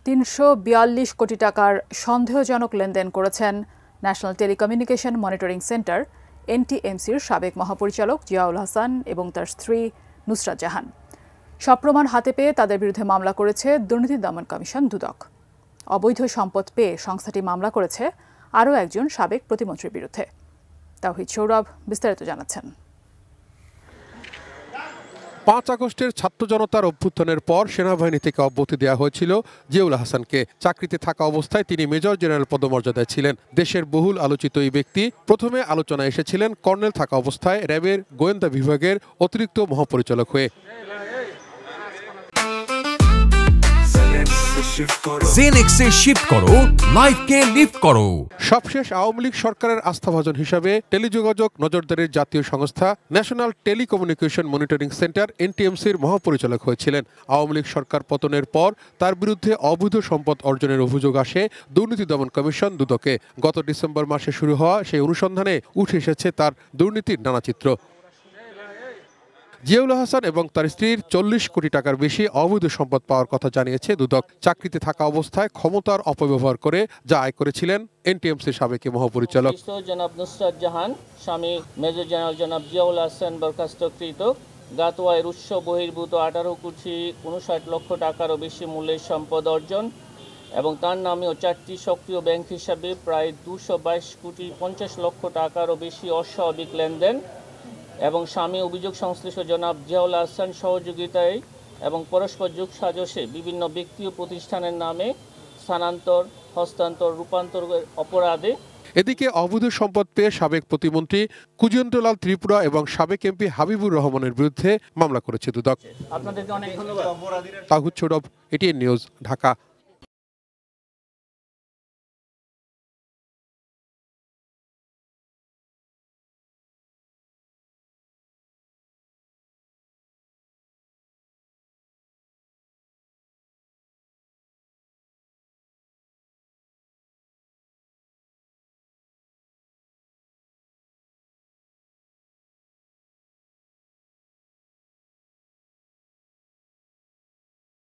৩৪২ কোটি টাকার সন্দেহজনক লেনদেন করেছেন ন্যাশনাল টেলিকমিউনিকেশন মনিটরিং সেন্টার এনটিএমসির সাবেক মহাপরিচালক জিয়াউল হাসান এবং তার স্ত্রী নুসরাত জাহান। সব প্রমাণ হাতে পেয়ে তাদের বিরুদ্ধে মামলা করেছে দুর্নীতি দমন কমিশন দুদক। অবৈধ সম্পদ পেয়ে সংস্থাটি মামলা করেছে আরও একজন সাবেক প্রতিমন্ত্রীর বিরুদ্ধে। তাওহিদ সৌরভ বিস্তারিত জানাচ্ছেন। ৫ আগস্টের ছাত্র জনতার অভ্যুত্থানের পর সেনাবাহিনী থেকে অব্যাহতি দেওয়া হয়েছিল জিয়াউল হাসানকে। চাকরিতে থাকা অবস্থায় তিনি মেজর জেনারেল পদমর্যাদায় ছিলেন। দেশের বহুল আলোচিত এই ব্যক্তি প্রথমে আলোচনায় এসেছিলেন কর্নেল থাকা অবস্থায় র্যাবের গোয়েন্দা বিভাগের অতিরিক্ত মহাপরিচালক হয়ে। জেনেক্সে শিফট করো, লাইফকে লিফট করো। সবশেষ আওয়ামী লীগ সরকারের আস্থাভাজন হিসাবে টেলিযোগাযোগ নজরদারির জাতীয় সংস্থা ন্যাশনাল টেলিকমিউনিকেশন মনিটরিং সেন্টার এনটিএমসির মহাপরিচালক হয়েছিলেন। আওয়ামী লীগ সরকার পতনের পর তার বিরুদ্ধে অবৈধ সম্পদ অর্জনের অভিযোগ আসে দুর্নীতি দমন কমিশন দুদকে। গত ডিসেম্বর মাসে শুরু হওয়া সেই অনুসন্ধানে উঠে এসেছে তার দুর্নীতির নানা চিত্র। জিয়াউল হাসান এবং তার স্ত্রীর ৪০ কোটি টাকার বেশি অবৈধ সম্পদ পাওয়ার কথা জানিয়েছে দুদক। চাকরিতে থাকা অবস্থায় ক্ষমতার অপব্যবহার করে যা আয় করেছিলেন এনটিএমসির সাবেক মহাপরিচালক জনাব নুসরাত জাহান, স্বামী মেজর জেনারেল জনাব জিয়াউল হাসান বরখাস্তকৃত গাতোয়ায় উৎস বহির্ভূত ১৮ কোটি ৫৯ লক্ষ টাকারও বেশি মূল্যের সম্পদ অর্জন এবং তার নামেও ৪টি সক্রিয় ব্যাংক হিসাবে প্রায় ২২২ কোটি ৫০ লক্ষ টাকারও বেশি অস্বাভাবিক লেনদেন এবং স্বামী অভিযোগ সংশ্লিষ্ট জনাব জিয়াউল হাসান সহযোগিতায় এবং পরস্পর যোগসাজশে বিভিন্ন ব্যক্তি ও প্রতিষ্ঠানের নামে স্থানান্তর, হস্তান্তর, রূপান্তরের অপরাধে। এদিকে অবৈধ সম্পদ পেয়ে সাবেক প্রতিমন্ত্রী কুজেন্দ্রলাল ত্রিপুরা এবং সাবেক এমপি হাবিবুর রহমানের বিরুদ্ধে মামলা করেছে দুদক। আপনাদেরকে অনেক ধন্যবাদ। তাহিদ সৌরভ, এটিএন নিউজ, ঢাকা।